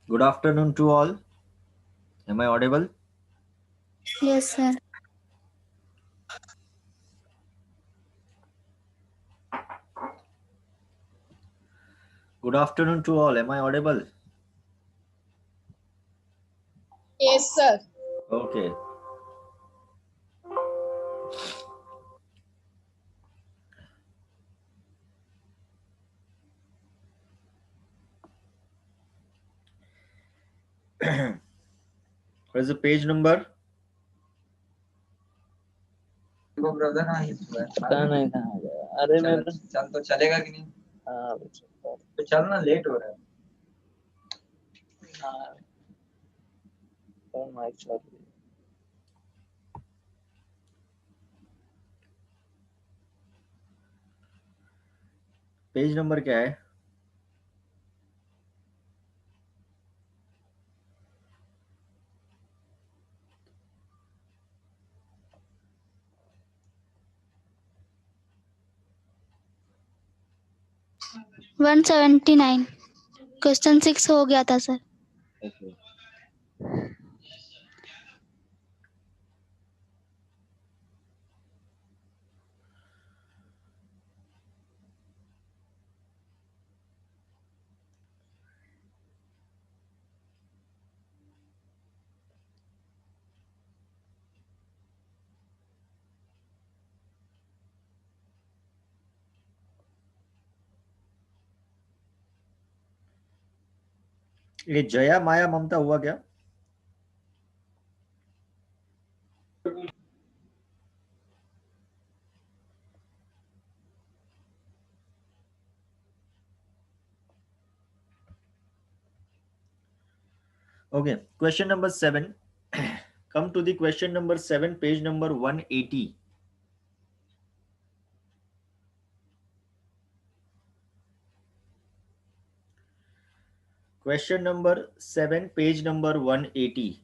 Good afternoon to all. Am I audible? Yes, sir. Good afternoon to all. Am I audible? Yes, sir. Okay. What is the page number? देखो brother, हाँ इस बार कहाँ नहीं कहाँ गया? अरे चल मेरा चल तो चलेगा कि नहीं? हाँ तो चल ना, लेट हो रहा है। हाँ और माइक चालू है। पेज नंबर क्या है? वन 179 क्वेश्चन 6 हो गया था सर। Okay. ये जया माया ममता हुआ क्या? Okay. Question number 7. Come to the question number 7, page number 180. Question number 7, page number 180.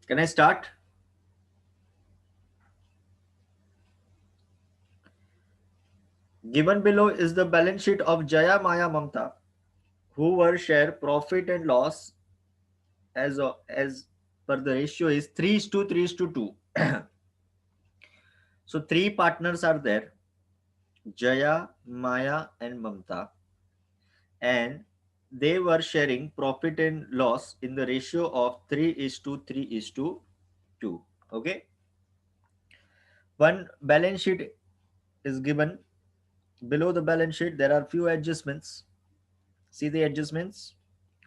Can I start? Given below is the balance sheet of Jaya Maya Mamta, who were share profit and loss as per the ratio is 3:3:2. So 3 partners are there, Jaya, Maya and Mamta, and they were sharing profit and loss in the ratio of 3:3:2. Okay. One balance sheet is given. Below the balance sheet, there are few adjustments. See the adjustments.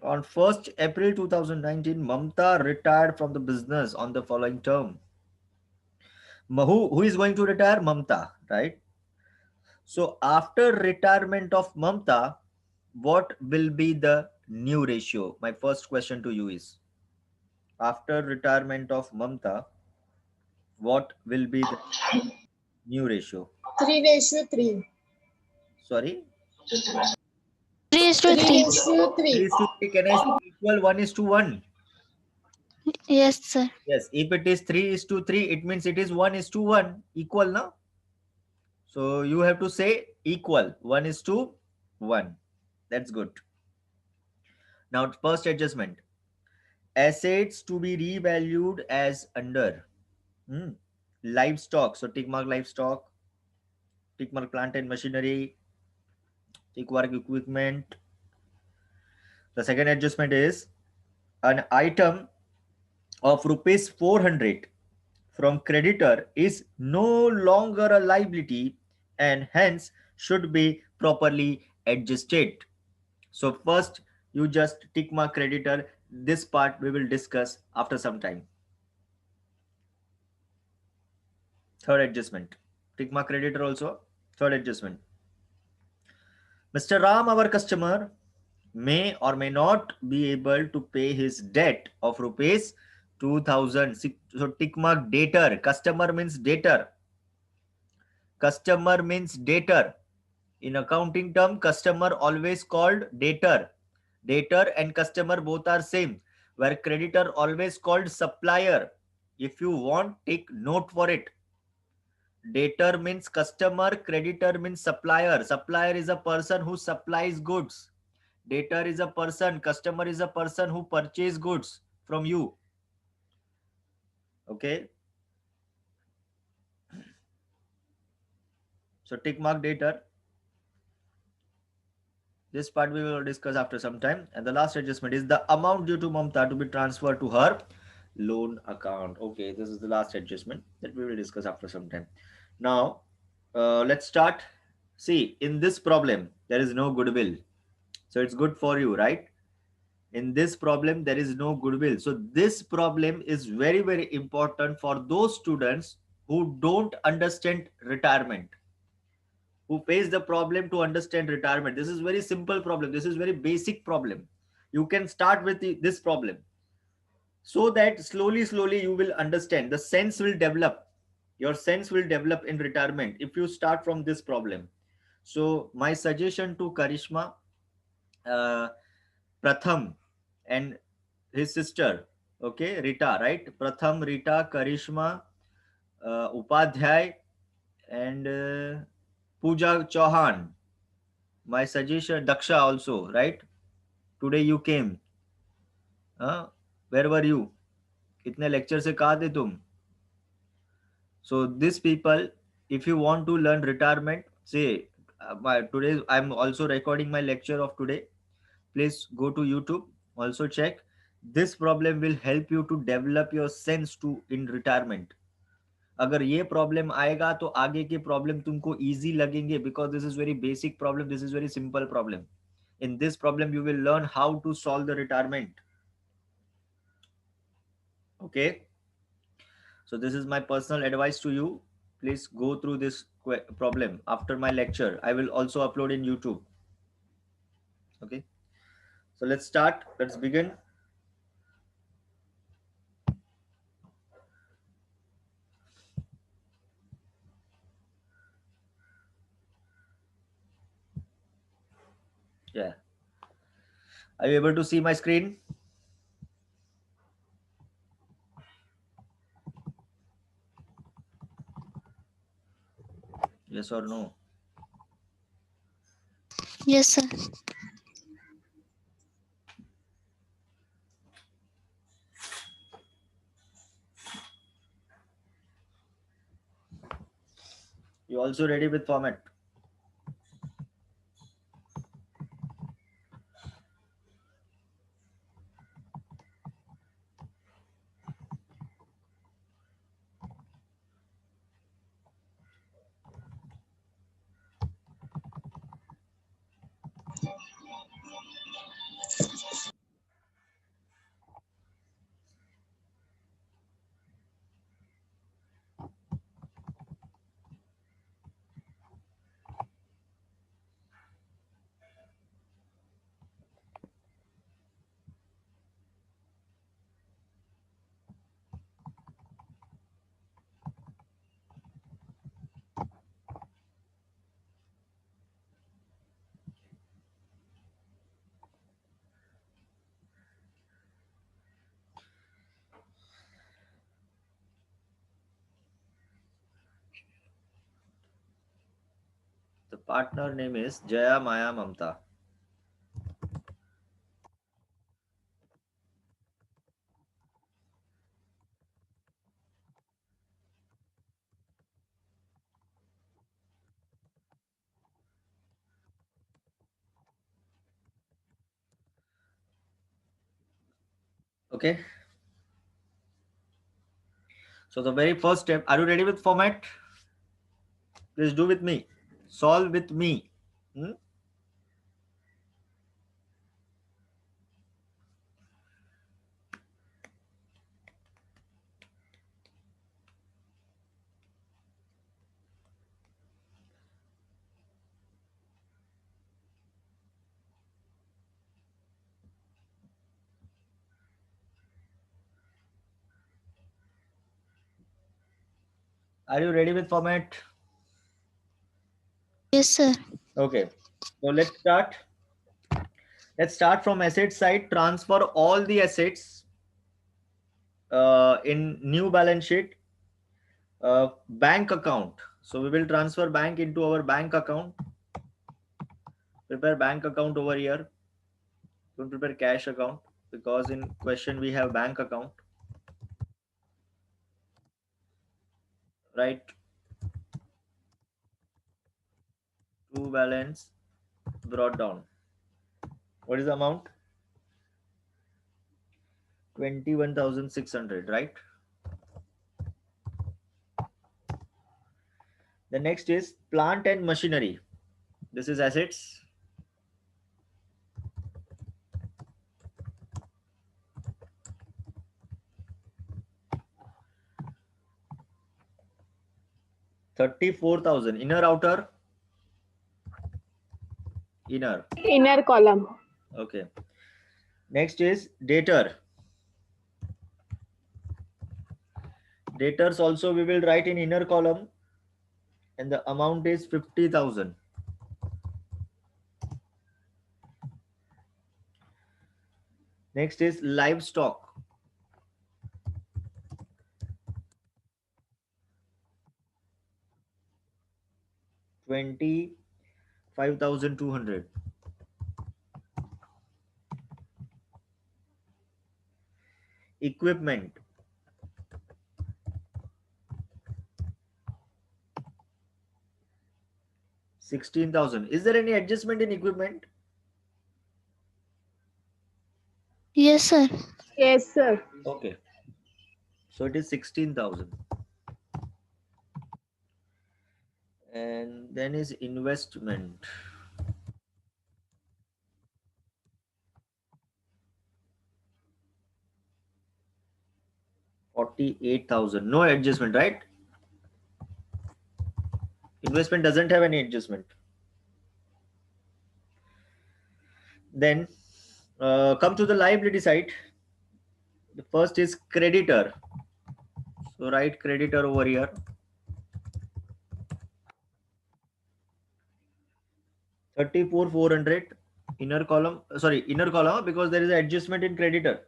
On 1st April 2019, Mamta retired from the business on the following term. Who is going to retire? Mamta, right? So after retirement of Mamta, what will be the new ratio? My first question to you is, after retirement of Mamta, what will be the new ratio? 3:3. Sorry? 3:3. 3:3. 3:3. Can I say equal 1:1? Yes, sir. Yes. If it is 3:3, it means it is 1:1. Equal, no? So you have to say equal 1:1. That's good. Now first adjustment. Assets to be revalued as under. Livestock. So tick mark livestock, tick mark plant and machinery, tick mark equipment. The second adjustment is an item of rupees 400 from creditor is no longer a liability and hence should be properly adjusted. So first you just tick mark creditor. This part we will discuss after some time. Third adjustment. Tick mark creditor also. Third adjustment. Mr. Ram, our customer, may or may not be able to pay his debt of rupees 2000. So tick mark debtor. Customer means debtor. Customer means debtor. In accounting term, customer always called debtor. Debtor and customer both are same. Where creditor always called supplier. If you want, take note for it. Debtor means customer, creditor means supplier. Supplier is a person who supplies goods. Debtor is a person, customer is a person who purchase goods from you. Okay. So tick mark debtor. This part we will discuss after some time. And the last adjustment is the amount due to Mamta to be transferred to her loan account. Okay, this is the last adjustment that we will discuss after some time. Now, let's start. See, in this problem, there is no goodwill. So it's good for you, right? In this problem, there is no goodwill. So this problem is very, very important for those students who don't understand retirement, who face the problem to understand retirement. This is very simple problem. This is very basic problem. You can start with this problem so that slowly you will understand. The sense will develop. Your sense will develop in retirement if you start from this problem. So my suggestion to Karishma, Pratham and his sister, okay, Rita, right? Pratham, Rita, Karishma, Upadhyay and Pooja Chauhan. My suggestion, Daksha also, right? Today you came. Where were you? कितने lecture से कहाँ थे तुम? So these people, if you want to learn retirement, say today I'm also recording my lecture of today. Please go to YouTube. Also check. This problem will help you to develop your sense to in retirement. अगर ये problem आएगा तो आगे के problem तुमको easy लगेंगे because this is very basic problem, this is very simple problem. In this problem you will learn how to solve the retirement. Okay, so this is my personal advice to you. Please go through this problem after my lecture. I will also upload in YouTube. Okay, so let's start. Let's begin. Yeah, are you able to see my screen? Yes or no? Yes, sir. You also ready with format? The partner name is Jaya Maya Mamta. Okay. So the very first step, are you ready with format? Please do with me. Solve with me. Are you ready with format? Yes, sir. Okay. So let's start. Let's start from asset side. Transfer all the assets. in new balance sheet, bank account. So we will transfer bank into our bank account. Prepare bank account over here. Don't prepare cash account because in question we have bank account. Right? To balance brought down. What is the amount? 21,600, right? The next is plant and machinery. This is assets. $34,000. Inner, outer? Inner. Inner column. Okay. Next is debtor. Debtors also we will write in inner column, and the amount is 50,000. Next is livestock. $25,200. Equipment. $16,000. Is there any adjustment in equipment? Yes, sir. Yes, sir. Okay. So it is 16,000. And then is investment. $48,000. No adjustment, right? Investment doesn't have any adjustment. Then come to the liability side. The first is creditor. So write creditor over here. 34,400. Inner column, inner column, because there is an adjustment in creditor.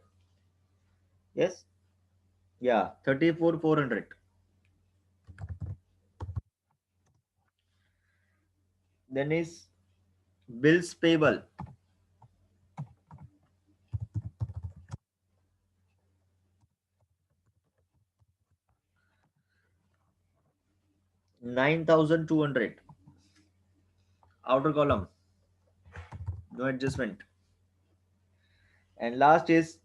Yes. Yeah, 34,400. Then is bills payable. $9,200. Outer column, no adjustment. And last is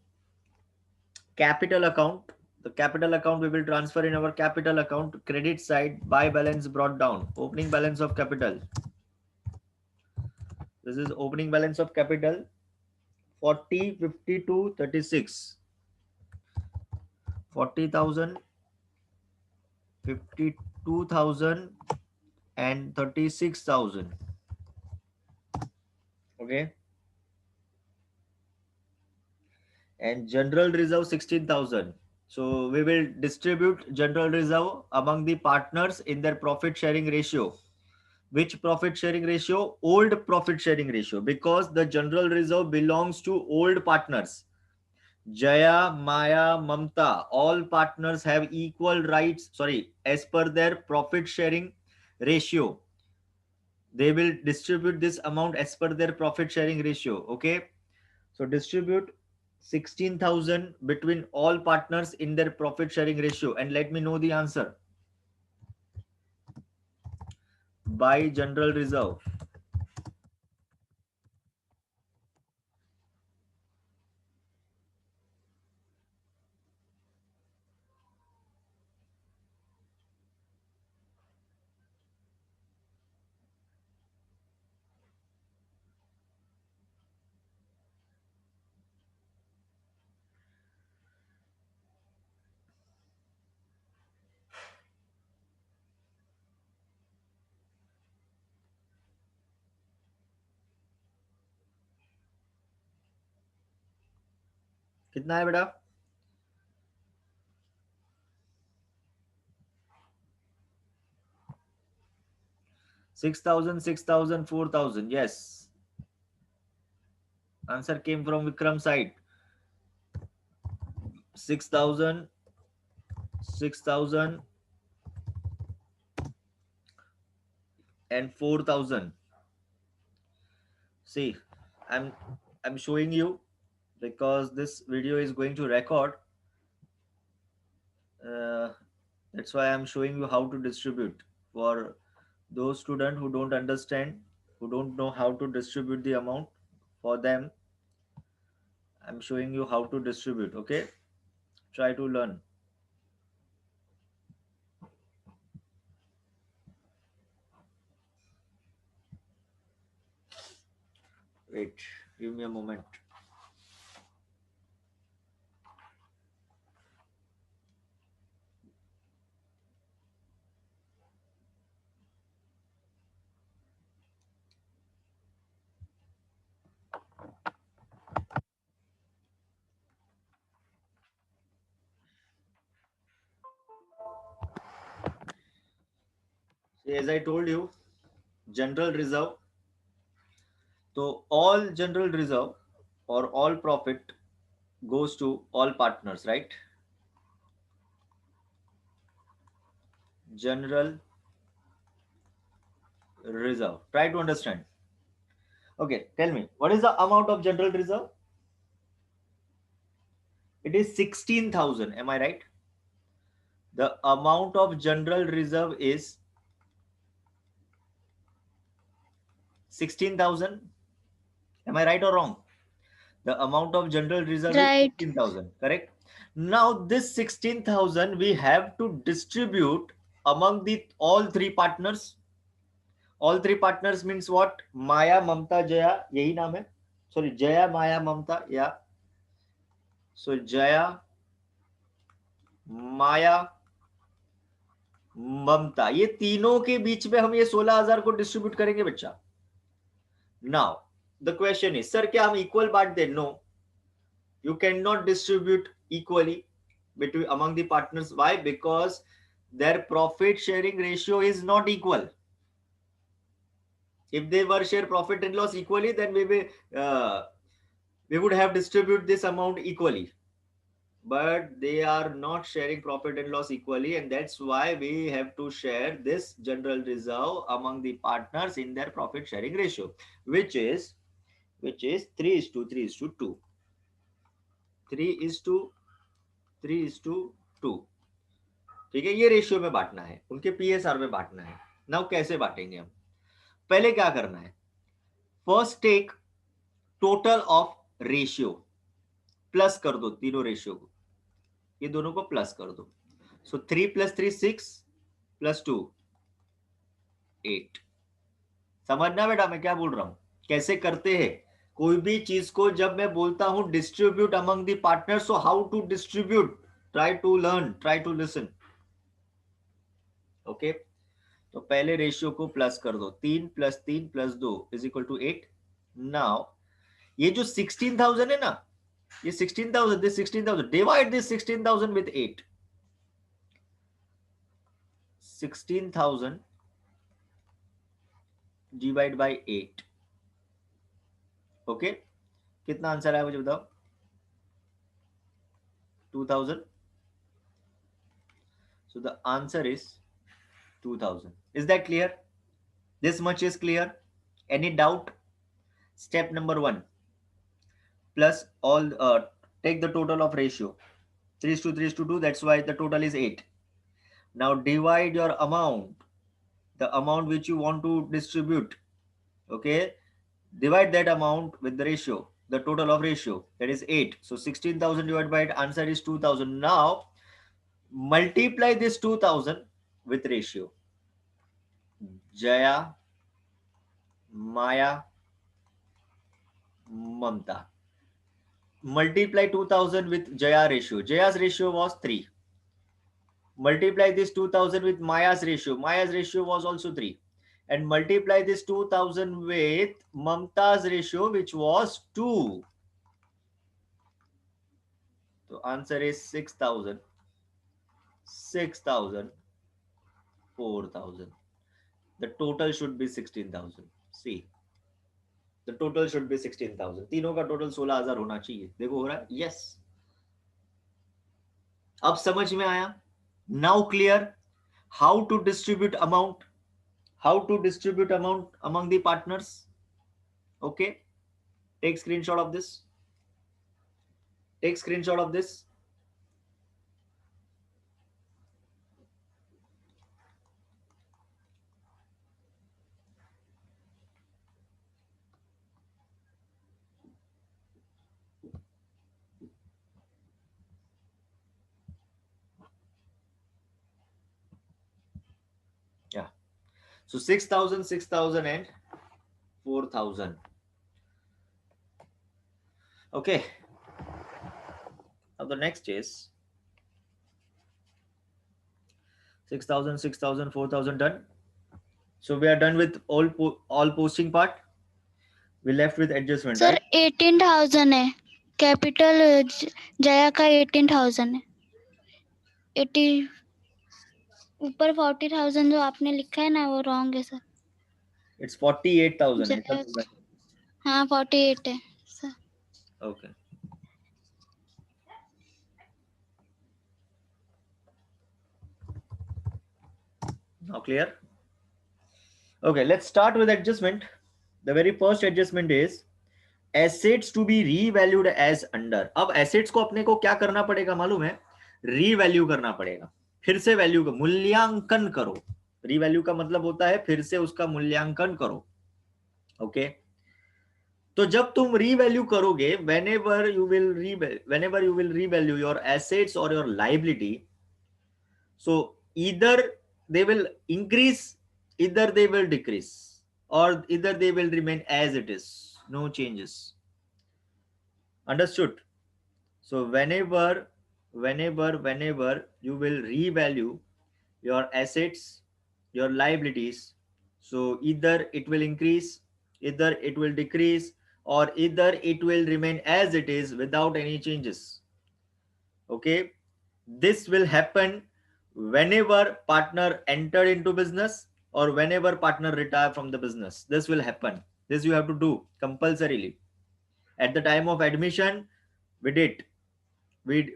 capital account. The capital account we will transfer in our capital account. Credit side, buy balance brought down. Opening balance of capital. This is opening balance of capital. 40, 52, 36. 40,000, 52,000 and 36,000. Okay. And general reserve 16,000. So we will distribute general reserve among the partners in their profit sharing ratio. Which profit sharing ratio? Old profit sharing ratio, because the general reserve belongs to old partners. Jaya, Maya, Mamta, all partners have equal rights, as per their profit sharing ratio. They will distribute this amount as per their profit sharing ratio. Okay. So distribute 16,000 between all partners in their profit sharing ratio, and let me know the answer. By general reserve. कितना है बेटा? 6,000, 6,000, 4,000. Yes. Answer came from Vikram side. 6,000, 6,000 and 4,000. See, I'm showing you because this video is going to record. That's why I'm showing you how to distribute. For those students who don't understand, who don't know how to distribute the amount, for them I'm showing you how to distribute. Okay, try to learn. Wait, give me a moment. See, as I told you, general reserve. So all general reserve or all profit goes to all partners, right? General reserve. Try to understand. Okay, tell me, what is the amount of general reserve? It is 16,000. Am I right? The amount of general reserve is 16,000. Am I right or wrong? The amount of general reserve Right. is 16,000. Correct? Now this 16,000 we have to distribute among the all three partners. All three partners means what? Maya, Mamta, Jaya. यही नाम है. Sorry, Jaya, Maya, Mamta. Yeah. So Jaya, Maya, ममता, ये तीनों के बीच में हम ये 16,000 को डिस्ट्रीब्यूट करेंगे बच्चा. Now the question is, sir क्या हम इक्वल बांट दें? No, you can not distribute equally between among the partners. Why? Because their profit sharing ratio is not equal. If they were share profit and loss equally, then we would have distributed this amount equally. But they are not sharing profit and loss equally, and that's why we have to share this general reserve among the partners in their profit sharing ratio, which is 3:3:2. 3:3:2. ठीक है, ये ratio में बांटना है, उनके PSR में बांटना है. नाउ कैसे बांटेंगे हम? पहले क्या करना है? First take total of ratio, plus कर दो तीनों रेशियो को, ये दोनों को प्लस कर दो. सो 3 + 3 6 + 2 8. समझना बेटा मैं क्या बोल रहा हूं, कैसे करते हैं कोई भी चीज को. जब मैं बोलता हूं distribute among the partners, so how to distribute, try to learn, try to listen. Okay, तो पहले रेशियो को प्लस कर दो. 3 + 3 + 2 = 8. नाउ ये जो 16,000 है ना, ये 16,000, this 16,000, divide this 16,000 with 8. 16,000 divide by 8. Okay, कितना आंसर आया मुझे बताओ? 2,000. So the answer is 2,000. Is that clear? This much is clear. Any doubt? Step number 1. Plus all, take the total of ratio. 3:3:2. That's why the total is 8. Now divide your amount, the amount which you want to distribute. Okay, divide that amount with the ratio, the total of ratio, that is 8. So 16,000 divided by 8, answer is 2,000. Now multiply this 2,000 with ratio. Jaya, Maya, Mamta. Multiply 2,000 with Jaya ratio. Jaya's ratio was 3. Multiply this 2,000 with Maya's ratio. Maya's ratio was also 3. And multiply this 2,000 with Mamta's ratio, which was 2. So answer is 6,000, 6,000, 4,000. The total should be 16,000. See, the total should be 16,000. तीनों का total 16,000 होना चाहिए. देखो हो रहा है? Yes. अब समझ में आया? Now clear how to distribute amount, how to distribute amount among the partners. Okay, take screenshot of this, take screenshot of this. Yeah, so 6,000, 6,000 and 4,000. Okay, now the next is 6,000, 6,000, 4,000 done. So we are done with all posting part. We left with adjustment, sir right? 18,000 है, capital Jaya का 18,000 है, 80 ऊपर 40,000 जो आपने लिखा है ना वो रॉन्ग है सर. It's 48,000. जया हाँ 48 है sir. Okay. Now clear? Okay, let's start with adjustment. The very first adjustment is assets to be revalued as under. अब assets को अपने को क्या करना पड़ेगा मालूम है? रीवैल्यू करना पड़ेगा. फिर से वैल्यू का मूल्यांकन करो. रीवैल्यू का मतलब होता है फिर से उसका मूल्यांकन करो. ओके, तो जब तुम रीवैल्यू करोगे, whenever you will revalue your assets or your liability, so either they will increase, either they will decrease, or either they will remain as it is, no changes. Understood? So whenever you will revalue your assets, your liabilities, so either it will increase, either it will decrease, or either it will remain as it is without any changes. Okay, this will happen whenever partner entered into business or whenever partner retire from the business. This will happen. This you have to do compulsorily. At the time of admission, we did. We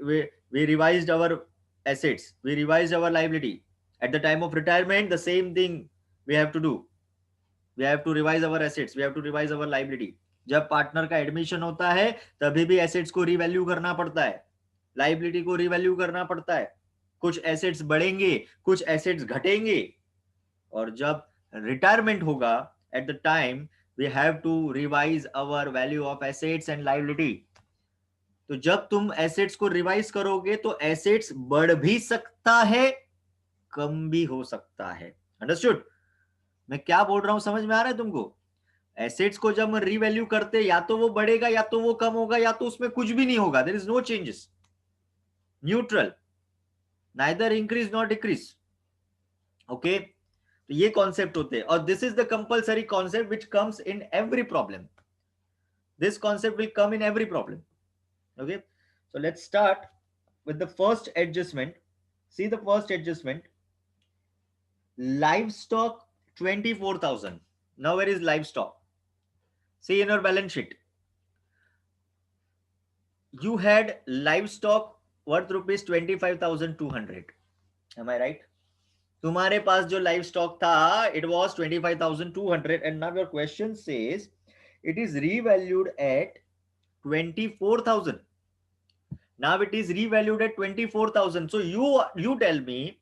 revised our assets. We revised our liability. At the time of retirement, the same thing we have to do. We have to revise our assets. We have to revise our liability. जब partner का admission होता है तभी भी assets को revalue करना पड़ता है, लाइबिलिटी को रिवैल्यू करना पड़ता है. कुछ एसेट्स बढ़ेंगे, कुछ एसेट्स घटेंगे, और जब रिटायरमेंट होगा, at the time we have to revise our value of assets and liability. तो जब तुम एसेट्स को रिवाइज करोगे तो एसेट्स बढ़ भी सकता है, कम भी हो सकता है. अंडरस्टूड? मैं क्या बोल रहा हूं समझ में आ रहा है तुमको? एसेट्स को जब हम रिवैल्यू करते या तो वो बढ़ेगा या तो वो कम होगा या तो उसमें कुछ भी नहीं होगा. There is no changes, neutral, neither increase not decrease. Okay, तो ये कॉन्सेप्ट होते हैं, और this is the compulsory concept which comes in every problem. This concept will come in every problem. Okay, so let's start with the first adjustment. See the first adjustment, livestock 24,000. Now where is livestock? See in your balance sheet, you had livestock worth rupees 25,200. Am I right? तुम्हारे पास जो livestock था, it was 25,200, and now your question says it is revalued at 24,000. Now it is revalued at 24,000. So you tell me,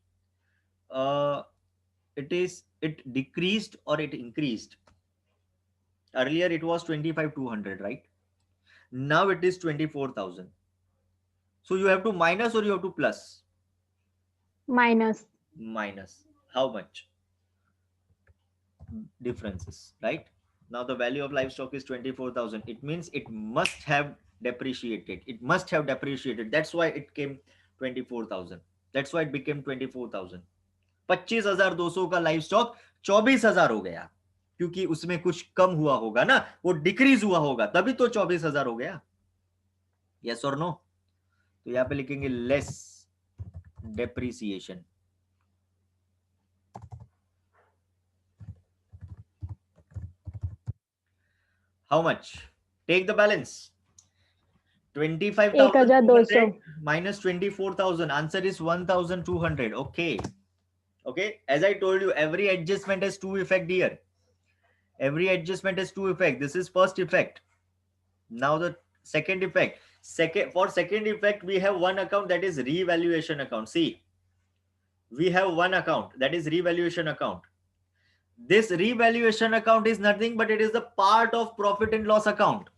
it decreased or it increased? Earlier it was 25,200, right? Now it is 24,000. So you have to minus or you have to plus? Minus. Minus. How much? Differences, right? Now the value of livestock is 24,000. It means it must have depreciated. It must have depreciated. That's why it came 24,000. That's why it became 24,000. 25,200 का live stock 24,000 हो गया, क्योंकि उसमें कुछ कम हुआ होगा ना, वो डिक्रीज हुआ होगा, तभी तो 24,000 हो गया. यस और नो? तो यहां पे लिखेंगे less depreciation. How much? Take the balance. 25,200 1200 minus 24,000. Answer is 1,200. Okay. Okay. As I told you, every adjustment has two effect here. Every adjustment has two effect. This is first effect. Now the second effect. For second effect, we have one account, that is revaluation account. See, we have one account, that is revaluation account. This revaluation account is nothing but it is the part of profit and loss account.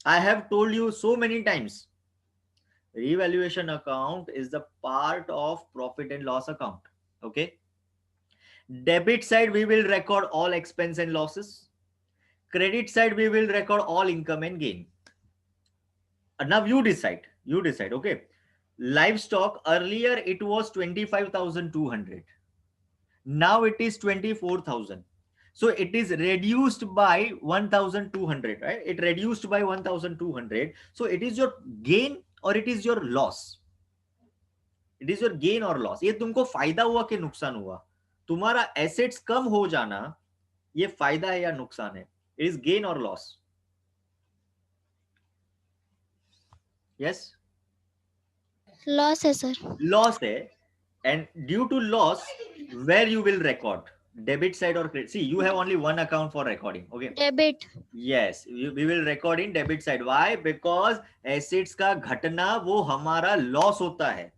I have told you so many times. Revaluation account is the part of profit and loss account. Okay. Debit side, we will record all expense and losses. Credit side, we will record all income and gain. Now you decide. Okay. Livestock, earlier it was 25,200. Now it is 24,000. So it is reduced by 1,200, right? It reduced by 1,200. So it is your gain or it is your loss? It is your gain or loss. ये तुमको फायदा हुआ कि नुकसान हुआ? तुम्हारा assets कम हो जाना, ये फायदा है या नुकसान है? It is gain or loss? Yes? Loss है सर. Loss है. And due to loss, where you will record? Debit side or credit? See, you have only one account for recording. Okay. Debit. Yes, we will record in debit side. Why? Because assets का घटना वो हमारा loss होता है.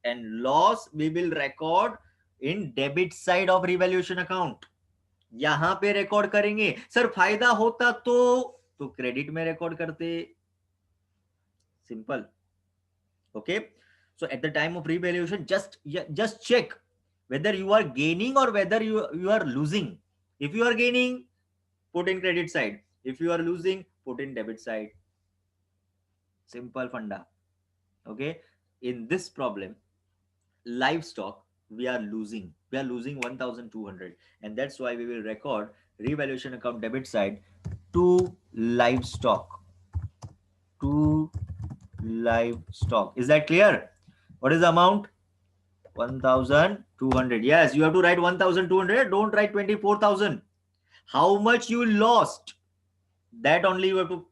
And loss we will record in debit side of revaluation account. यहाँ पे record करेंगे. Sir फायदा होता तो credit में record करते. Simple. Okay. So at the time of revaluation, just check whether you are gaining or whether you are losing. If you are gaining, put in credit side. If you are losing, put in debit side. Simple funda. Okay. In this problem, livestock, we are losing 1,200, and that's why we will record revaluation account debit side to livestock. Is that clear? What is the amount? 1,200. Yes, you have to write 1,200. Don't write 24,000. How much you lost, that only you have to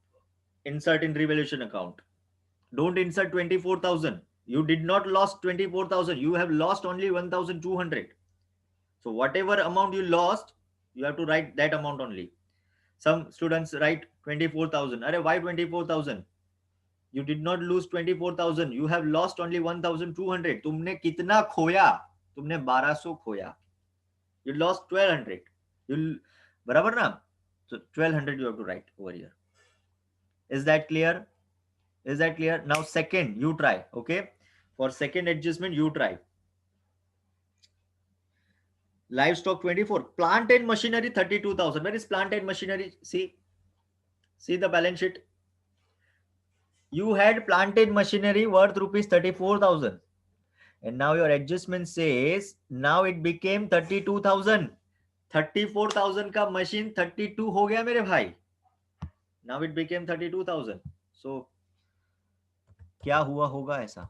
insert in revaluation account. Don't insert 24,000. You did not lost 24,000. You have lost only 1,200. So whatever amount you lost, you have to write that amount only. Some students write 24,000. Arey, why 24,000? You did not lose 24,000. You have lost only 1,200. तुमने कितना खोया? तुमने 1,200 खोया. You lost 1,200. बराबर ना? So 1,200 you have to write over here. Is that clear? Is that clear? Now second, you try. Okay. For second adjustment, you try. Livestock 24. Plant and machinery 32,000. Where is plant and machinery? See the balance sheet. You had planted machinery worth rupees 34,000, and now your adjustment says now it became 32,000. 34,000 का machine 32 हो गया मेरे भाई. Now it became 32,000. So क्या हुआ होगा ऐसा?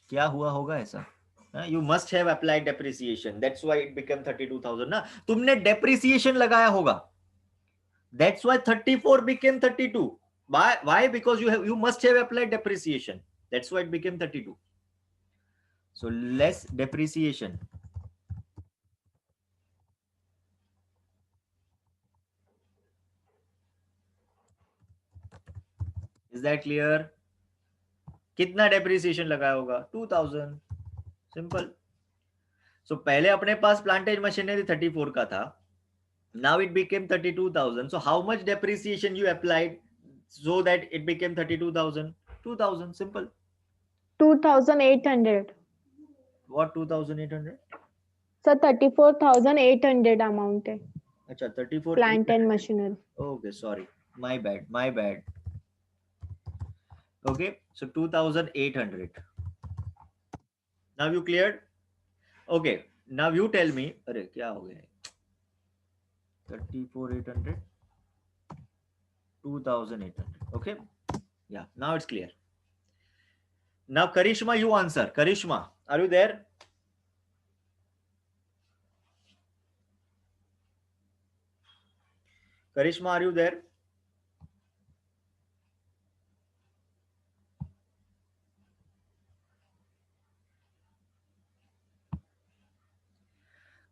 क्या हुआ होगा ऐसा? You must have applied depreciation. That's why it became 32,000 ना. तुमने depreciation लगाया होगा. That's why 34 became 32. Why? Because you must have applied depreciation. That's why it became 32. So less depreciation. Is that clear? कितना depreciation लगाया होगा? 2,000. Simple. So पहले अपने पास planted machinery 34 का था. Now it became 32,000. So how much depreciation you applied so that it became 32,000? 2,000. Simple. 2,800. What 2,800? Sir 34,800 amount है. अच्छा 34 plant and machinery. Okay, sorry, my bad. Okay, so 2,800. Now you cleared? Okay, now you tell me. अरे क्या हो गया? 34,800, 2,800. Okay, yeah, now it's clear. Now Karishma, you answer. Karishma, are you there? Karishma, are you there?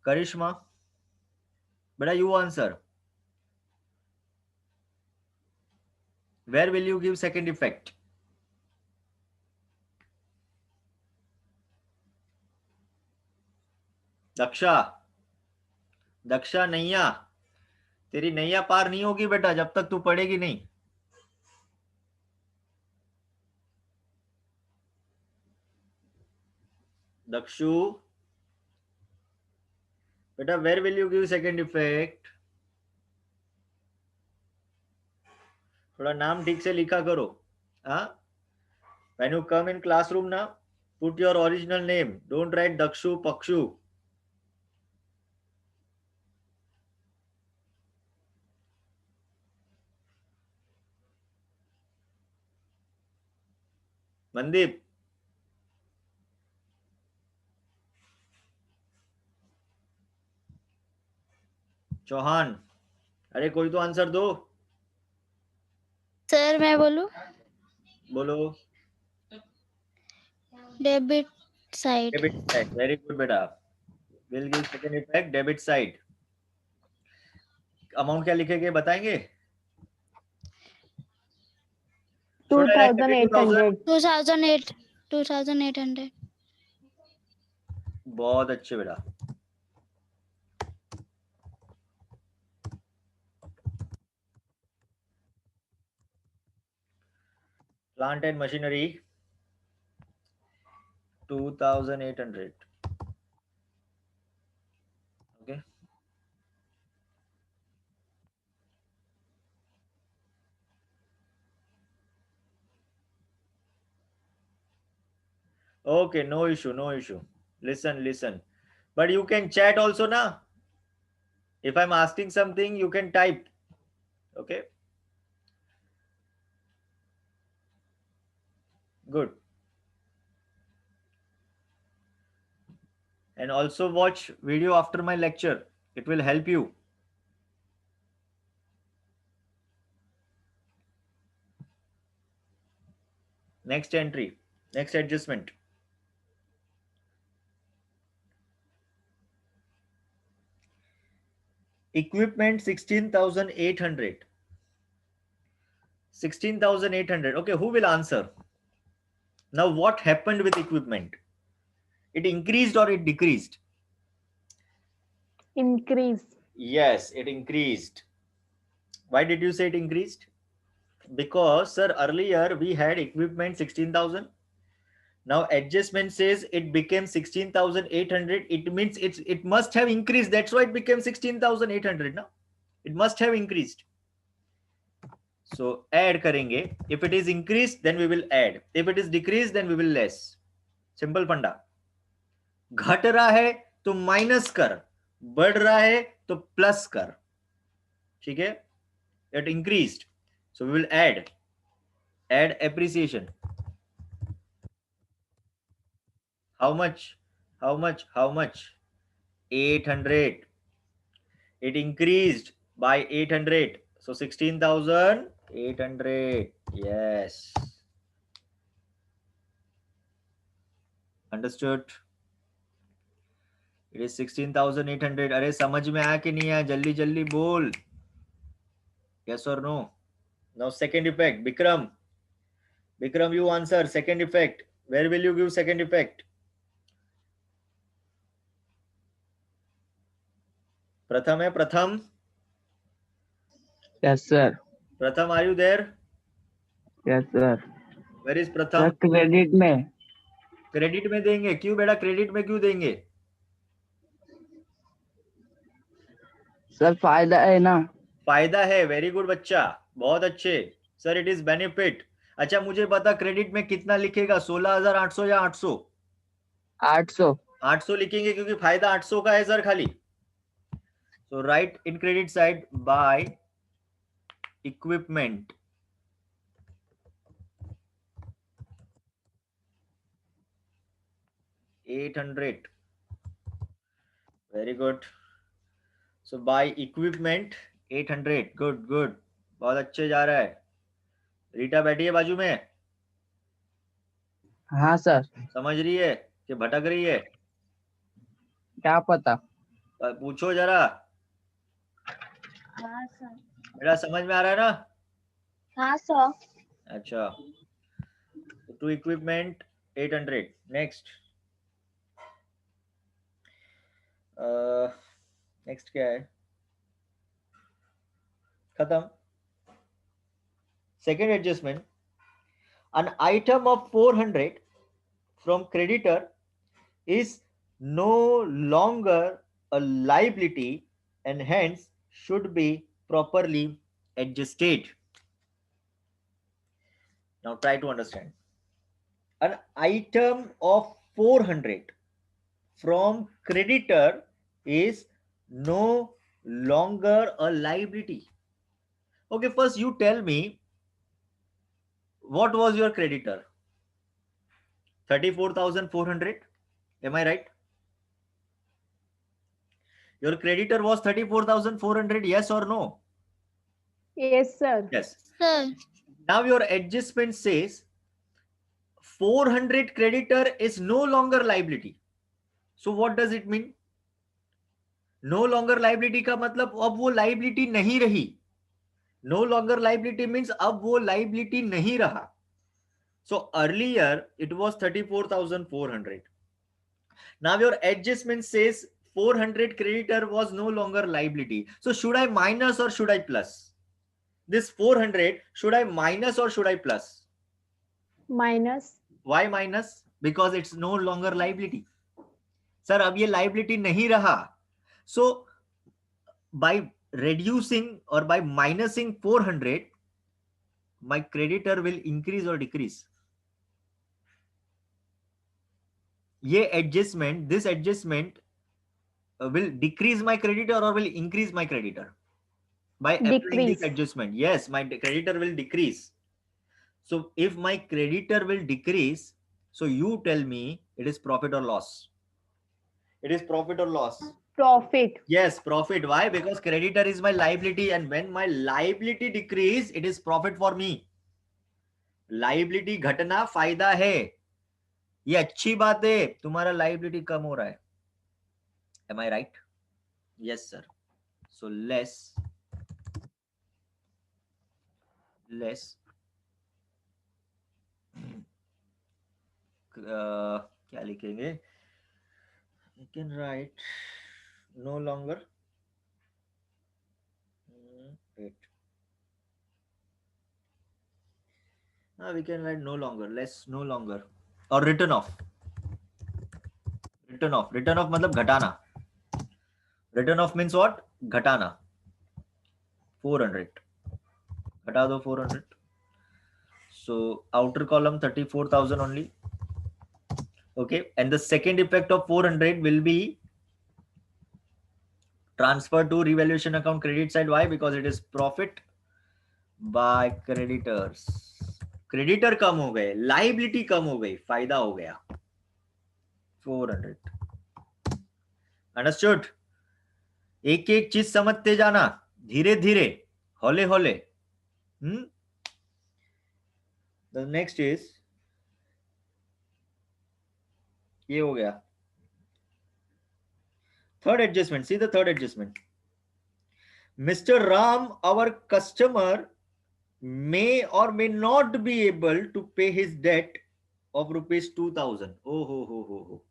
करिश्मा, बेटा you answer. Where will you give second effect? Daksha, Daksha नैया, तेरी नैया पार नहीं होगी बेटा जब तक तू पढ़ेगी नहीं. दक्षु, बेटा where will you give second effect? थोड़ा नाम ठीक से लिखा करो. हाँ, when you come in classroom ना, put your original name. Don't write Dakshu, Pakshu. Mandeep, Chauhan, अरे कोई तो आंसर दो. सर मैं बोलूं? बोलो. Debit side. Debit side, very good बेटा. Will give second effect debit side. Amount क्या लिखेंगे बताएंगे? 2,800. 2800। बहुत अच्छे बेटा. Plant and machinery 2,800. Okay. Okay, no issue, no issue. Listen. But you can chat also na. If I'm asking something, you can type. Okay. Good. And also watch video after my lecture. It will help you. Next entry, next adjustment. Equipment 16,800. 16,800. Okay, who will answer? Now, what happened with equipment? It increased or it decreased? Increase. Yes, it increased. Why did you say it increased? Because, sir, earlier we had equipment 16,000. Now adjustment says it became 16,800. It means it must have increased. That's why it became 16,800. Now it must have increased. So add करेंगे. If it is increased, then we will add. If it is decreased, then we will less. Simple फंडा. घट रहा है तो minus कर, बढ़ रहा है तो प्लस कर. ठीक है? It increased, so we will add appreciation. How much? 800. It increased by 800. So 16,800. Yes. Understood? It is 16,800. अरे समझ में आया कि नहीं आया? जल्दी जल्दी बोल. Yes or no? Now second effect. Bikram, you answer. Second effect. Where will you give second effect? Pratham है Pratham. Yes, sir. Pratham, are you there? Yes, sir. Where is Sir, Pratham? Credit में. Credit में देंगे. क्यों बेटा credit में क्यों देंगे? Sir फायदा है ना. फायदा है. वेरी गुड बच्चा, बहुत अच्छे. Sir it is benefit. अच्छा मुझे बता क्रेडिट में कितना लिखेगा? 16,800 या 800? 800. 800 लिखेंगे क्योंकि फायदा 800 का है सर खाली. So write in credit side buy equipment. $800. Very good. So buy equipment 800. Good. बहुत अच्छे जा रहा है. रीटा बैठी है बाजू में. हाँ सर. समझ रही है कि भटक रही है? क्या पता. पूछो जरा, हाँ सर। मेरा समझ में आ रहा है ना? हाँ सर। अच्छा, टू इक्विपमेंट 800। नेक्स्ट, नेक्स्ट क्या है? खत्म। Second adjustment, an item of 400 from creditor is no longer a liability and hence should be properly adjusted. Now try to understand. An item of 400 from creditor is no longer a liability. Okay, first you tell me, what was your creditor? 34,400. Am I right? Your creditor was 34,400, yes or no? Yes, sir. Yes. Sir. Now your adjustment says 400 creditor is no longer liability. So what does it mean? No longer liability का मतलब अब वो liability नहीं रही. No longer liability means अब वो liability नहीं रहा. So earlier it was 34,400. Now your adjustment says 400 creditor was no longer liability. So should I minus or should I plus? This 400, should I minus or should I plus? Minus. Why minus? Because it's no longer liability. Sir, अब ये liability नहीं रहा. So by reducing or by minusing 400, my creditor will increase or decrease. ये adjustment, this adjustment will decrease my creditor or will increase my creditor? By applying this Decrease. adjustment, yes, my creditor will decrease. So if my creditor will decrease, so you tell me it is profit or loss? It is profit or loss? Profit. Yes, profit. Why? Because creditor is my liability, and when my liability decrease, it is profit for me. Liability घटना फायदा है, ये अच्छी बात है. तुम्हारा liability कम हो रहा है. Am I right? Yes, sir. So less क्या लिखेंगे? You can write no longer. Wait. We can write no longer, less, no longer, or written off. Written off मतलब घटाना. Written off means what? घटाना. 400. घटा दो 400. So outer column 34,000 only. Okay, and the second effect of 400 will be transferred to revaluation account credit side. Why? Because it is profit by creditors. Creditor कम हो गए, liability कम हो गई, फायदा हो गया. 400. Understood? एक एक चीज समझते जाना, धीरे धीरे, हौले हौले. The next is, ये हो गया. Third adjustment. See the third adjustment. Mr. Ram, our customer, may or may not be able to pay his debt of rupees 2,000. Oh, ho, ho, ho, ho.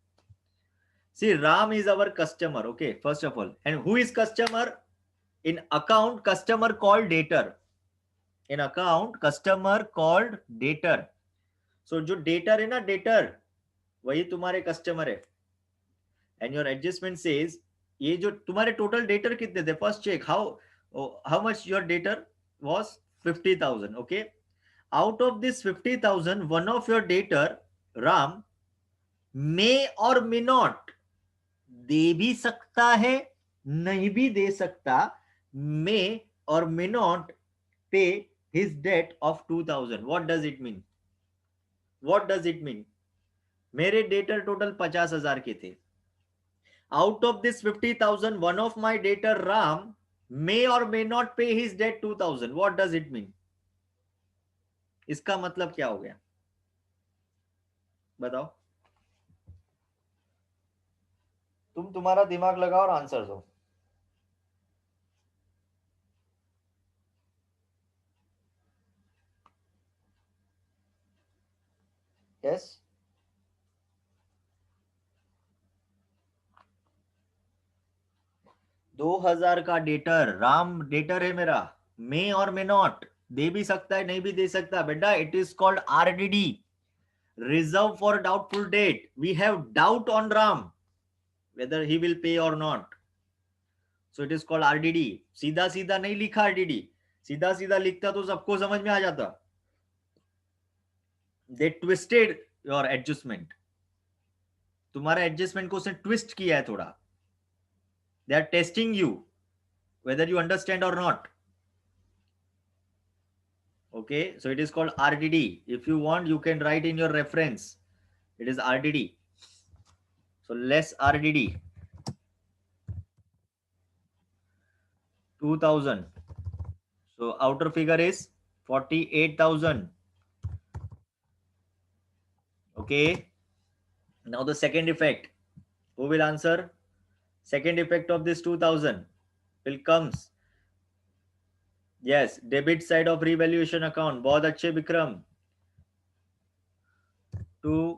See, Ram is our customer. Okay, first of all. And who is customer? In account, customer called debtor. In account, customer called debtor. So, जो debtor है ना, debtor, वही तुम्हारे customer है. And your adjustment says, ये जो तुम्हारे total debtor कितने थे? First check how much your debtor was. 50,000. Okay. Out of this 50,000, one of your debtor, Ram, may or may not, दे भी सकता है, नहीं भी दे सकता, may or may not pay his debt of 2,000. What does it mean? What does it mean? मेरे debtor total 50,000 के थे. Out of this 50,000, one of my debtor Ram may or may not pay his debt 2,000. What does it mean? इसका मतलब क्या हो गया? बताओ. तुम तुम्हारा दिमाग लगाओ और आंसर दो. Yes. दो 2000 का डेटर, राम डेटर है मेरा, मे और मे नॉट, दे भी सकता है नहीं भी दे सकता बेटा. It is called RDD, reserve for doubtful debt. We have doubt on Ram whether he will pay or not, so it is called RDD. सीधा सीधा नहीं लिखा RDD, सीधा सीधा लिखता तो सबको समझ में आ जाता. They twisted your adjustment. तुम्हारा एडजस्टमेंट को उसने ट्विस्ट किया है थोड़ा. They are testing you whether you understand or not. Okay, so it is called RDD. If you want, you can write in your reference. It is RDD. So less RDD. 2000. So outer figure is 48,000. Okay. Now the second effect. Who will answer? Second effect of this 2000 will comes. Yes, debit side of revaluation account. बहुत अच्छे Vikram. To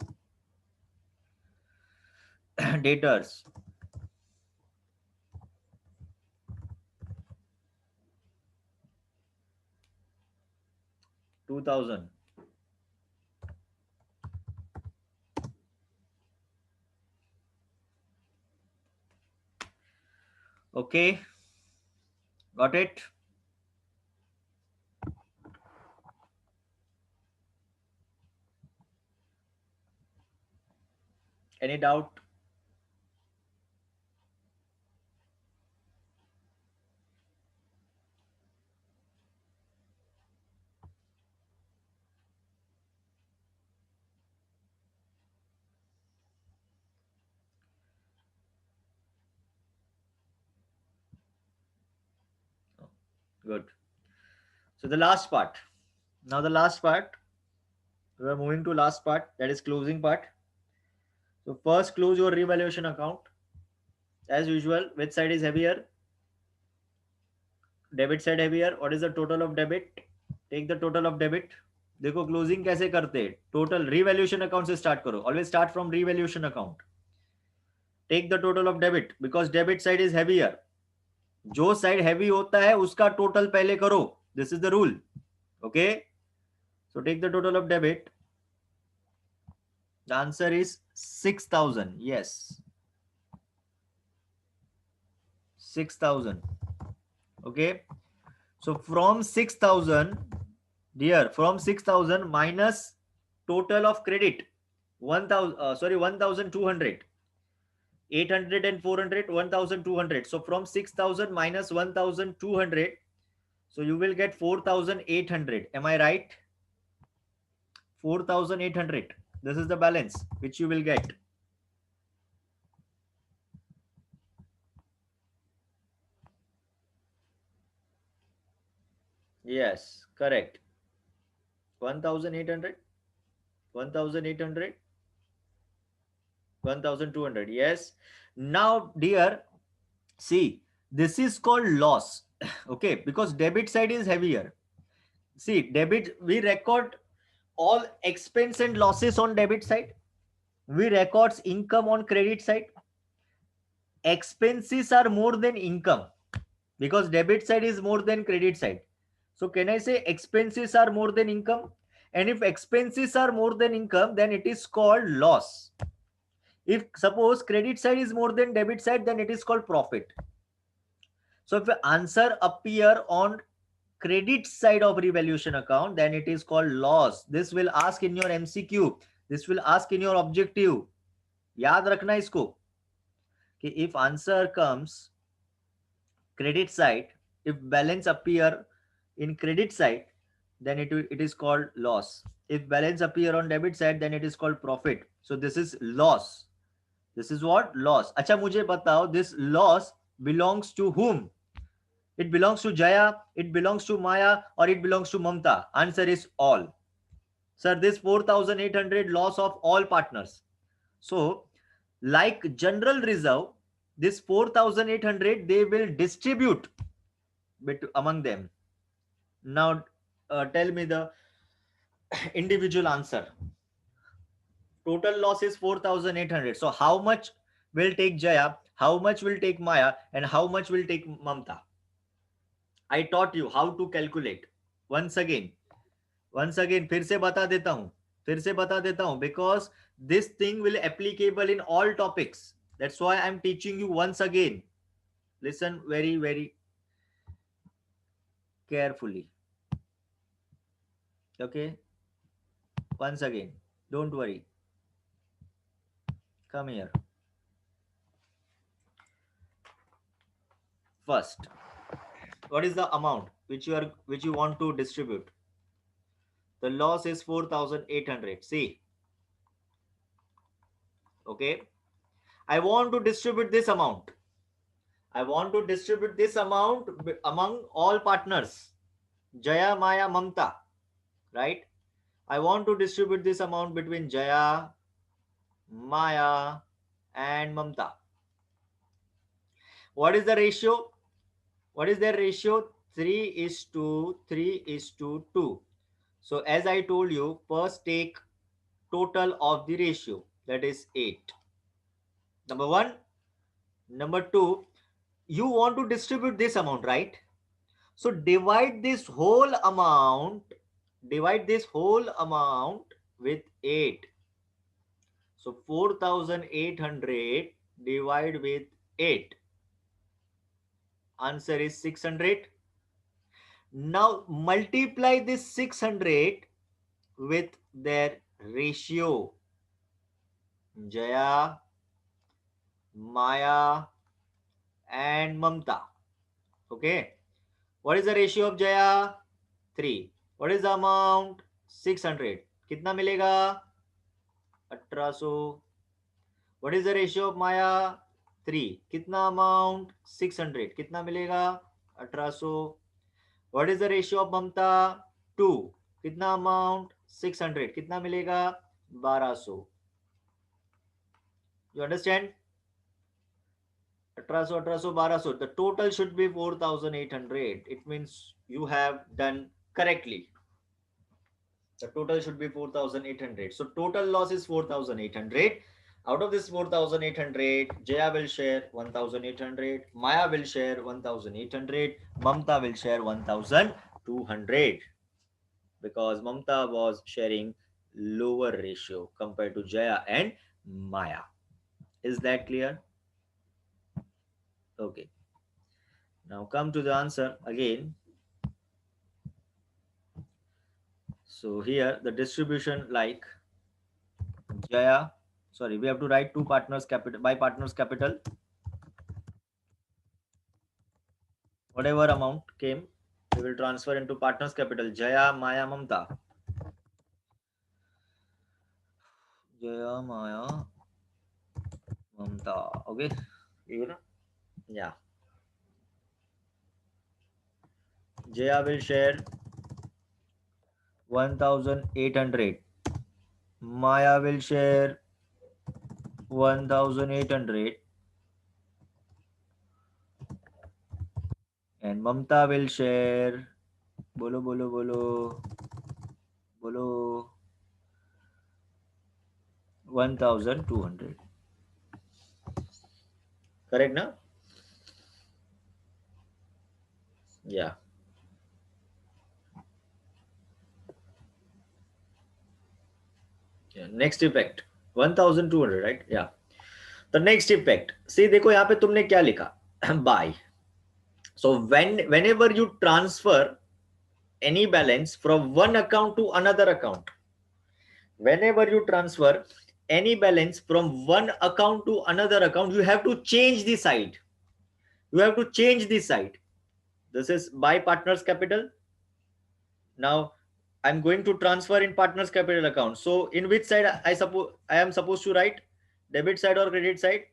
debtors. $2,000. Okay, got it. Any doubt? Good. So the last part. Now the last part. We are moving to last part, that is closing part. So first close your revaluation account. As usual, which side is heavier? Debit side heavier. What is the total of debit? Take the total of debit. देखो closing कैसे करते हैं. Total revaluation account से start करो. Always start from revaluation account. Take the total of debit because debit side is heavier. जो side heavy होता है उसका टोटल पहले करो. This is the rule. Okay, so take the total of debit. The answer is 6,000. yes, 6,000. okay, so from 6,000, dear, from 6,000 minus total of credit 1,200, 800 and 400, 1,200. So from 6,000 minus 1,200, so you will get 4,800. Am I right? 4,800. This is the balance which you will get. Yes, correct. 1,800, 1,800, 1,200. Yes. Now, dear, see, this is called loss. Okay, because debit side is heavier. See, debit, we record all expense and losses on debit side. We records income on credit side. Expenses are more than income because debit side is more than credit side. So can I say expenses are more than income? And if expenses are more than income, then it is called loss. If suppose credit side is more than debit side, then it is called profit. So if the answer appear on credit side of revaluation account, then it is called loss. This will ask in your MCQ. This will ask in your objective. याद रखना इसको कि if answer comes credit side, if balance appear in credit side, then it is called loss. If balance appear on debit side, then it is called profit. So this is loss. This is what? Loss. अच्छा मुझे बताओ, this loss belongs to whom? It belongs to Jaya, it belongs to Maya, or it belongs to Mamta? Answer is all. Sir, this 4,800 loss of all partners. So like general reserve, this 4,800 they will distribute among them. Now tell me the individual answer. Total loss is 4,800. So how much will take Jaya, how much will take Maya, and how much will take Mamta? I taught you how to calculate. Once again फिर से बता देता हूं because this thing will applicable in all topics. That's why I'm teaching you once again. Listen very, very carefully. Okay? Once again. Don't worry. Come here. First, what is the amount which you want to distribute? The loss is 4,800. See. Okay? I want to distribute this amount. I want to distribute this amount among all partners. Jaya, Maya, Mamta. Right? I want to distribute this amount between Jaya, Maya, and Mamta. What is the ratio? What is their ratio? 3:2. So as I told you, first take total of the ratio. That is 8. Number 1. Number 2, you want to distribute this amount, right? So divide this whole amount with 8. So 4,800 divide with 8. Answer is 600. Now multiply this 600 with their ratio. Jaya, Maya, and Mamta. Okay. What is the ratio of Jaya? 3. What is the amount? 600. कितना मिलेगा? 1800. What is the ratio of Maya? 3. कितना amount? 600. कितना मिलेगा? 1800. What is the ratio of Mamta? 2. कितना amount? 600. कितना मिलेगा? 1200. You understand? 1800, 1200. The total should be 4,800. It means you have done correctly. The total should be 4,800. So total loss is 4,800. Out of this 4,800, Jaya will share 1,800. Maya will share 1,800. Mamta will share 1,200. Because Mamta was sharing lower ratio compared to Jaya and Maya. Is that clear? Okay. Now come to the answer again. So here the distribution like Jaya, sorry, we have to write two partners capital by partners capital. Whatever amount came, we will transfer into partners capital. Jaya, Maya, Mamta. Jaya, Maya, Mamta. Okay. Yeah. Jaya will share 1,800. Maya will share 1,800. And Mamta will share, bolo 1,200. Correct, na? Yeah. Yeah. Next effect 1,200, right? Yeah. The next effect. See, देखो यहाँ पे तुमने क्या लिखा? Buy. So whenever you transfer any balance from one account to another account, whenever you transfer any balance from one account to another account, you have to change the side. You have to change the side. This is by partners capital. Now I'm going to transfer in partners capital account. So in which side I am supposed to write? Debit side or credit side?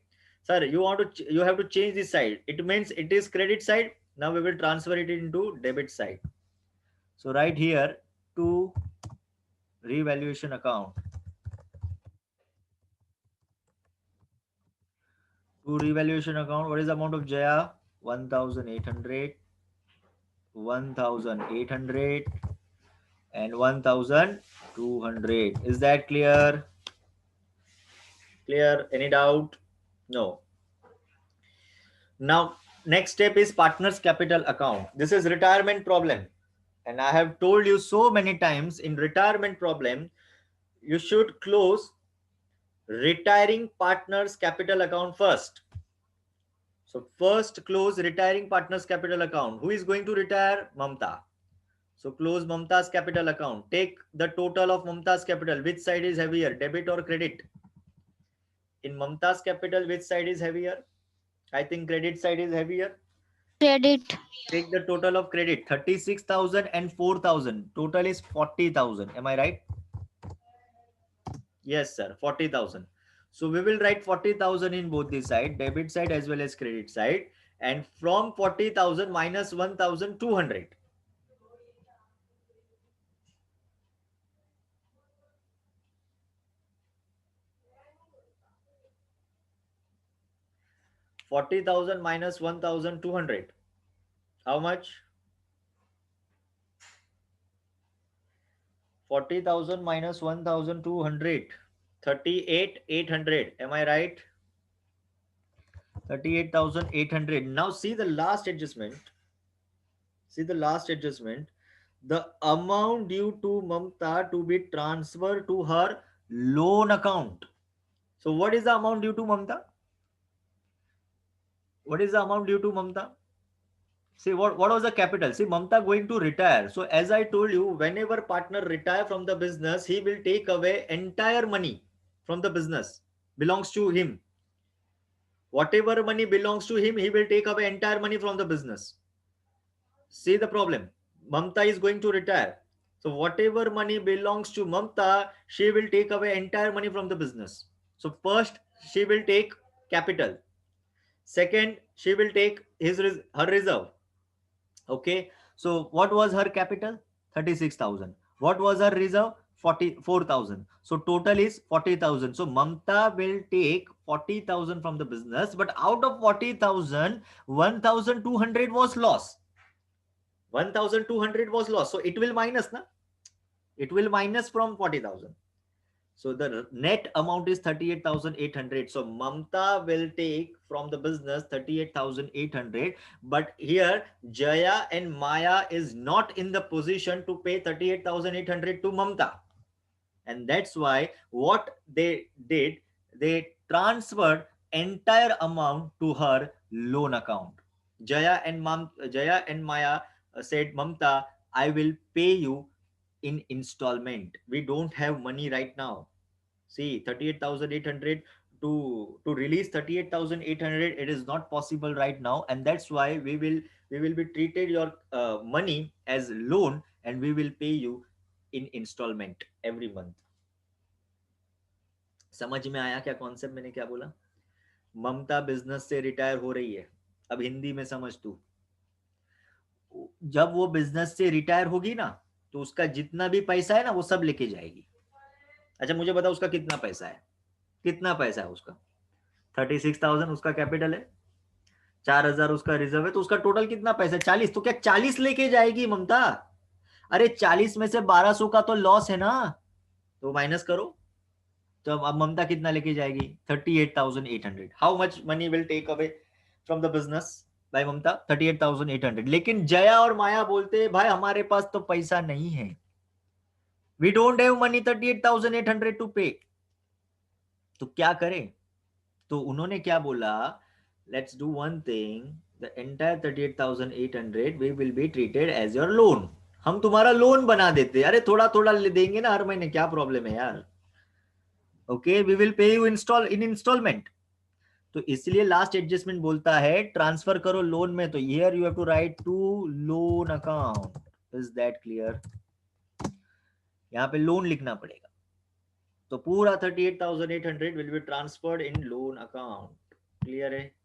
Sir, you have to change this side. It means it is credit side. Now we will transfer it into debit side. So right here to revaluation account. To To revaluation account, what is the amount of Jaya? 1,800, 1,800 and 1,200. Is that clear? Clear? Any doubt? No. Now, next step is partners capital account. This is retirement problem. And I have told you so many times, in retirement problem, you should close retiring partners capital account first. So first close retiring partners capital account. Who is going to retire? Mamta. So close Mamta's capital account. Take the total of Mamta's capital. Which side is heavier, debit or credit? In Mamta's capital, which side is heavier? I think credit side is heavier. Credit. Take the total of credit. 36,000 and 4,000. Total is 40,000. Am I right? Yes, sir. 40,000. So we will write 40,000 in both the side, debit side as well as credit side. And from 40,000 minus 1,200. $40,000 minus 1,200. How much? 40,000 minus 1,200. 38,800. Am I right? 38,800. Now see the last adjustment. See the last adjustment. The amount due to Mamta to be transferred to her loan account. So what is the amount due to Mamta? What is the amount due to Mamta? See, what was the capital? See, Mamta going to retire. So as I told you, whenever partner retire from the business, he will take away entire money from the business. Belongs to him. Whatever money belongs to him, he will take away entire money from the business. See the problem. Mamta is going to retire. So whatever money belongs to Mamta, she will take away entire money from the business. So first, she will take capital. Second, she will take her reserve. Okay. So what was her capital? 36,000. What was her reserve? 44,000. So total is 40,000. So Mamta will take 40,000 from the business, but out of 40,000, 1,200 was loss. 1,200 was lost. So it will minus, na? It will minus from 40,000. So the net amount is 38,800. So Mamta will take from the business 38,800. But here Jaya and Maya is not in the position to pay 38,800 to Mamta. And that's why what they did, they transferred entire amount to her loan account. Jaya and Maya said, Mamta, I will pay you in installment. We don't have money right now. See, 38,800 to release 38,800, it is not possible right now, and that's why we will be treated your money as loan, and we will pay you in installment every month. समझ में आया क्या concept मैंने क्या बोला? ममता business से retire हो रही है. अब हिंदी में समझ तू. जब वो बिजनेस से रिटायर होगी ना, तो उसका जितना भी पैसा है ना, वो सब लेके जाएगी. अच्छा मुझे बता उसका कितना पैसा है? कितना पैसा है उसका? 36,000 उसका कैपिटल है, 4,000 उसका रिजर्व है, तो उसका टोटल कितना पैसा है? 40. तो क्या 40 लेके जाएगी ममता? अरे 40 में से 1,200 का तो लॉस है ना, तो माइनस करो. तो अब ममता कितना लेके जाएगी? 38,800. How much money will take away from the business by Mamta? 38,800. लेकिन जया और माया बोलते हैं भाई हमारे पास तो पैसा नहीं है, we don't have money 38,800 to pay. तो क्या करें? तो उन्होंने क्या बोला, let's do one thing, the entire 38,800 we will be treated as your loan. हम तुम्हारा लोन बना देते. अरे थोड़ा थोड़ा देंगे ना हर महीने, क्या प्रॉब्लम है यार? Okay, we will pay you instalment. तो इसलिए लास्ट एडजस्टमेंट बोलता है ट्रांसफर करो लोन में. तो here you have to write to loan account. Is that clear? यहाँ पे लोन लिखना पड़ेगा. तो पूरा 38,800 will be transferred in loan account. Clear है?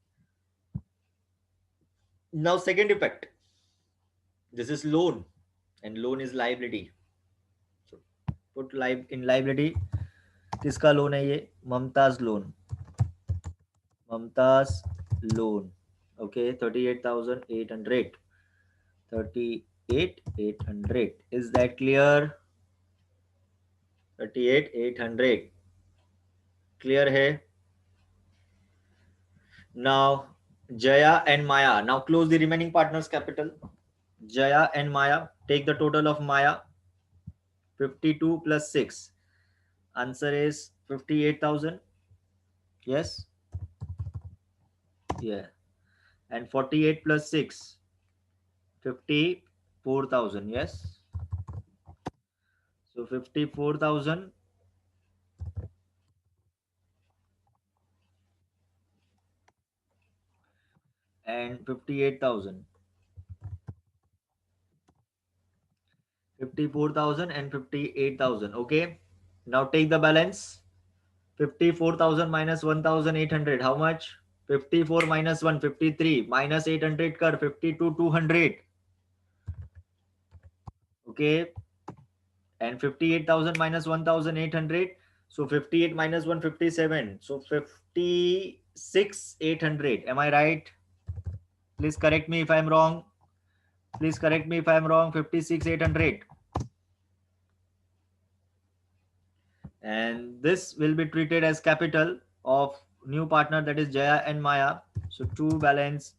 Now second effect, this is loan and loan is liability. So put in liability. किसका loan है ये? Mamta's loan. Mamta's loan. Okay, 38,800. 38,800. Is that clear? 38,800. Clear hai? Now Jaya and Maya. Now close the remaining partners' capital. Jaya and Maya. Take the total of Maya. 52 plus 6. Answer is 58,000. Yes. Yeah. And 48 plus 6. 54,000. Yes. So 54,000 and 58,000. 54,000 and 58,000. Okay. Now take the balance. 54,000 minus 1,800. How much? 54 minus 1, 53. Minus 800 kar 52, 200. Okay. And 58,000 minus 1,800. So 58 minus 1, 57. So 56, 800. Am I right? Please correct me if I'm wrong. Please correct me if I'm wrong. 56, 800. And this will be treated as capital of new partner, that is Jaya and Maya. So true balance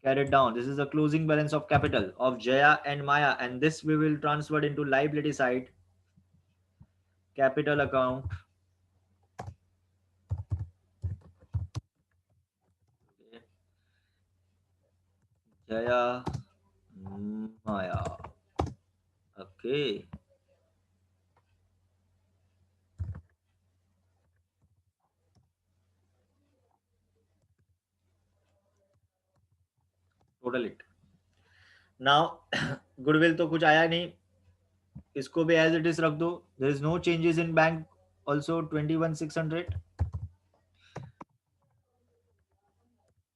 carried down. This is the closing balance of capital of Jaya and Maya, and this we will transfer into liability side, capital account. Okay. Jaya, Maya. Okay. Total it. Now goodwill तो कुछ आया नहीं, इसको भी as it is रख दो. There is no changes in bank. Also 21,600.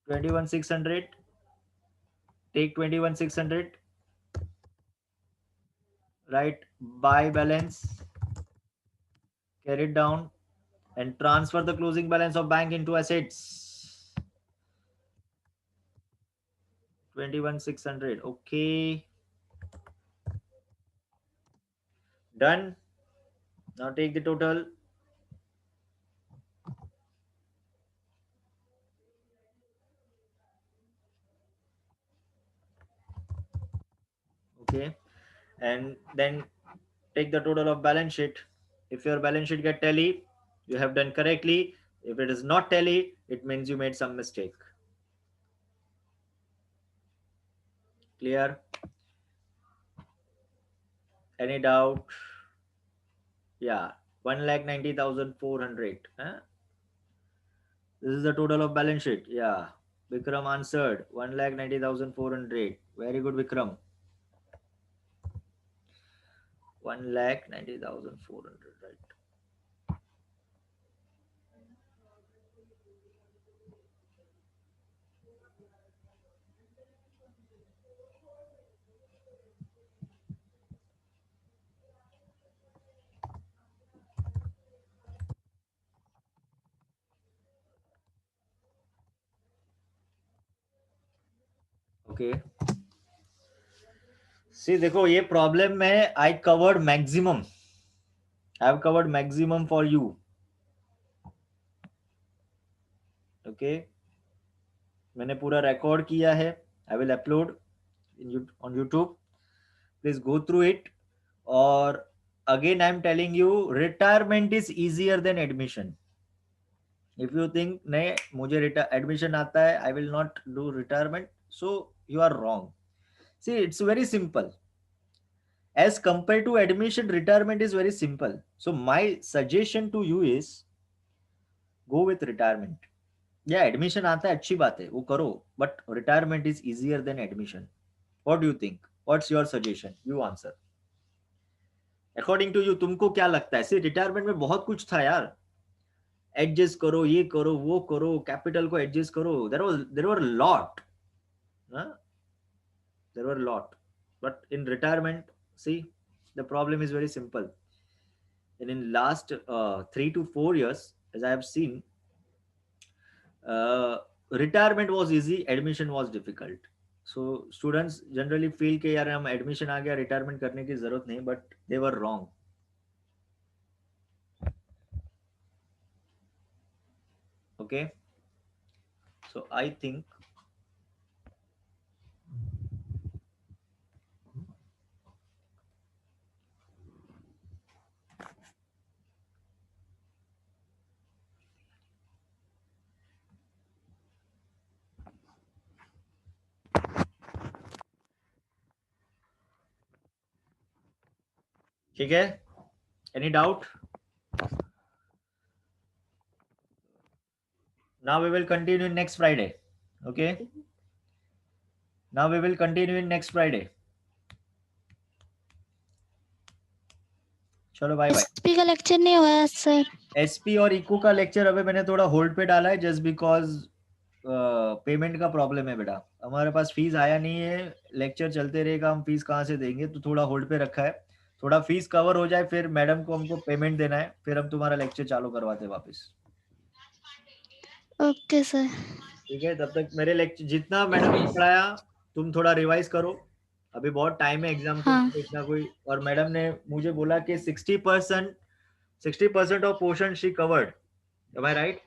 21,600. Take 21,600. Right, buy balance, carry it down, and transfer the closing balance of bank into assets. 21,600. Okay, done. Now take the total. Okay, and then take the total of balance sheet. If your balance sheet get tally, you have done correctly. If it is not tally, it means you made some mistake. Clear? Any doubt? Yeah, 1,90,400. Huh? This is the total of balance sheet. Yeah, Vikram answered 1,90,400. Very good, Vikram. 1,90,400. Right. Okay. See, देखो ये problem में I covered maximum. I have covered maximum for you. Okay. मैंने पूरा record किया है. I will upload on YouTube. Please go through it. Or again, I am telling you, retirement is easier than admission. If you think नहीं मुझे admission आता है, I will not do retirement, so you are wrong. See, it's very simple. As compared to admission, retirement is very simple. So my suggestion to you is go with retirement. Yeah, admission आता है अच्छी बात है, वो करो, but retirement is easier than admission. What do you think? What's your suggestion? You answer. According to you, तुमको क्या लगता है? See, retirement में बहुत कुछ था यार. Adjust करो, ये करो, वो करो, capital को adjust करो. There were a lot. Huh? There were a lot. But in retirement, see, the problem is very simple. And in last 3 to 4 years, as I have seen, retirement was easy, admission was difficult. So students generally feel कि यार हम admission आ गया, retirement करने की जरूरत नहीं, but they were wrong. Okay, so I think ठीक है. Any doubt? Now we will continue next Friday. Okay, now we will continue in next Friday. चलो बाय बाय. एसपी का लेक्चर नहीं हुआ सर. एसपी और इको का lecture अभी मैंने थोड़ा होल्ड पे डाला है, जस्ट बिकॉज पेमेंट का प्रॉब्लम है बेटा. हमारे पास फीस आया नहीं है, लेक्चर चलते रहेगा, हम फीस कहाँ से देंगे, तो थोड़ा होल्ड पे रखा है. थोड़ा फीस कवर हो जाए, फिर मैडम को हमको पेमेंट देना है, फिर हम तुम्हारा लेक्चर चालू करवाते वापस. Okay sir. ठीक है, तब तक मेरे लेक्चर जितना मैडम ने पढ़ाया तुम थोड़ा रिवाइज करो, अभी बहुत टाइम है एग्जाम को. हाँ. इतना कोई, और मैडम ने मुझे बोला कि 60% of portion she covered. Am I right?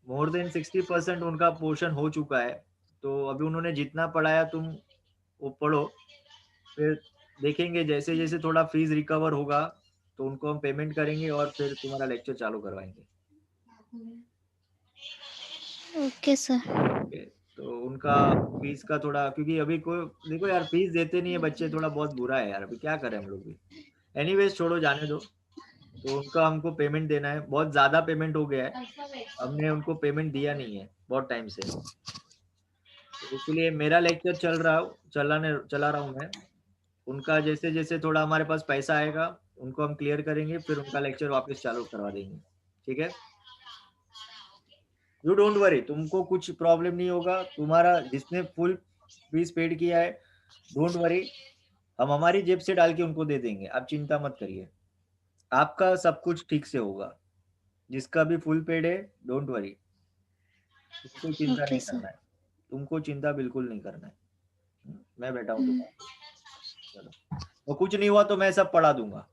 More than 60% उनका पोर्शन हो चुका है. तो अभी उन्होंने जितना पढ़ाया तुम वो पढ़ो, फिर देखेंगे जैसे जैसे थोड़ा फीस रिकवर होगा तो उनको हम पेमेंट करेंगे और फिर तुम्हारा लेक्चर चालू करवाएंगे. Okay sir. ओके, तो उनका फीस का थोड़ा, क्योंकि अभी कोई देखो यार फीस देते नहीं है बच्चे, थोड़ा बहुत बुरा है यार, अभी क्या करें हम लोग भी. एनीवेज छोड़ो, जाने दो. तो उनका हमको पेमेंट देना है, बहुत ज्यादा पेमेंट हो गया है, हमने उनको पेमेंट दिया नहीं है बहुत टाइम से. तो इसलिए मेरा लेक्चर चला रहा हूँ मैं. उनका जैसे जैसे थोड़ा हमारे पास पैसा आएगा उनको हम क्लियर करेंगे, फिर उनका लेक्चर वापस चालू करवा देंगे. ठीक है, यू डोंट वरी, तुमको कुछ प्रॉब्लम नहीं होगा. तुम्हारा जिसने फुल फीस पेड किया है, डोंट वरी, हम हमारी जेब से डाल के उनको दे देंगे, आप चिंता मत करिए. आपका सब कुछ ठीक से होगा. जिसका भी फुल पेड है, डोंट वरी, तुमको चिंता ओके नहीं सर. करना है. तुमको चिंता बिल्कुल नहीं करना है. मैं बैठा हूँ तुम्हारा. चलो, तो कुछ नहीं हुआ तो मैं सब पढ़ा दूंगा.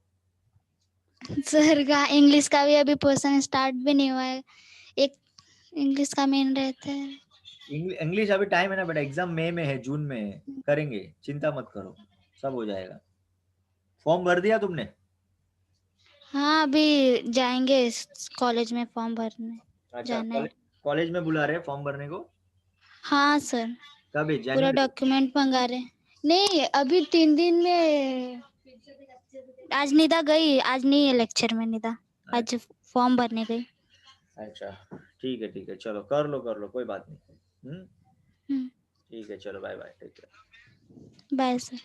सर का इंग्लिश का भी अभी पोर्शन स्टार्ट भी नहीं हुआ है. एक इंग्लिश का मेन रहता है. इंग्लिश अभी टाइम है ना बेटा, एग्जाम मई में है, जून में है, करेंगे, चिंता मत करो, सब हो जाएगा. फॉर्म भर दिया तुमने? हाँ, अभी जाएंगे कॉलेज में फॉर्म भरने. अच्छा, जाना है. कॉलेज में बुला रहे हैं फॉर्म भरने को? हाँ सर. कब है, पूरा जनवरी? डॉक्यूमेंट मंगा रहे. नहीं, अभी 3 दिन में. आज निदा गई, आज नहीं है लेक्चर में निदा, आज फॉर्म भरने गई. अच्छा, ठीक है, चलो कर लो, कोई बात नहीं. हम्म. ठीक है, चलो bye bye, take care. Bye sir.